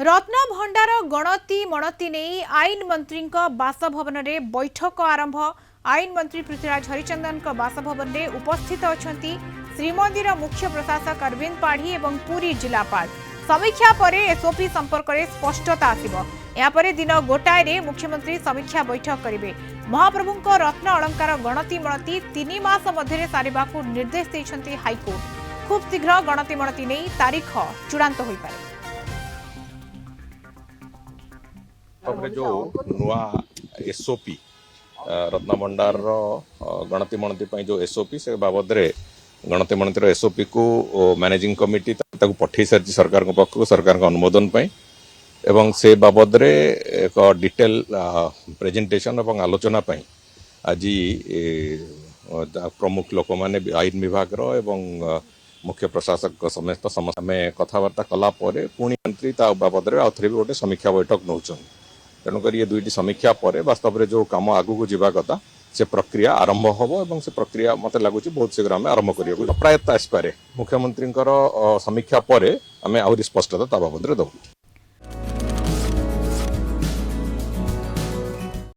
रत्न भंडार गणति मणति नहीं आईन मंत्री बासभवन में बैठक आरंभ। आईन मंत्री पृथ्वीराज हरिचंदन बासभवन में उपस्थित अच्छा श्रीमंदिर मुख्य प्रशासक अरविंद पाढ़ी और पुरी जिलापाल। समीक्षा पर एसओपी संपर्क में स्पष्टता आसिबो। यापर दिन गोटाए रे मुख्यमंत्री समीक्षा बैठक करेंगे। महाप्रभु रत्न अलंकार गणति मणति 3 मास मध्य सारिबाकू निर्देश देइछन्ती हाईकोर्ट। खूब शीघ्र गणति मणति नहीं तारीख चूड़ांत हो पारे। जो नुआ एसओपी रत्न भंडार गणति मणति जो एसओपी से बाबद गणति मणतिर एसओपी को मैनेजिंग कमिटी पठे सारी सरकार पक्ष सरकार अनुमोदन एवं से बाबद एक डिटेल प्रेजेंटेशन और आलोचना आज प्रमुख लोक मैंने आईन विभाग एवं मुख्य प्रशासक समेत समस्या कथबार्ता कलापर पुणी मंत्री बाबद आउ थे भी गोटे समीक्षा बैठक नौ। तेणुक ये दुईटी समीक्षा पर वास्तव में जो कम आगू जावा कथा से प्रक्रिया आरंभ हम और से प्रक्रिया मत लगुच बहुत शीघ्र आम आरंभ कर प्रायत आसपे मुख्यमंत्री समीक्षा पर आम आहरी स्पष्टता बाबद दू।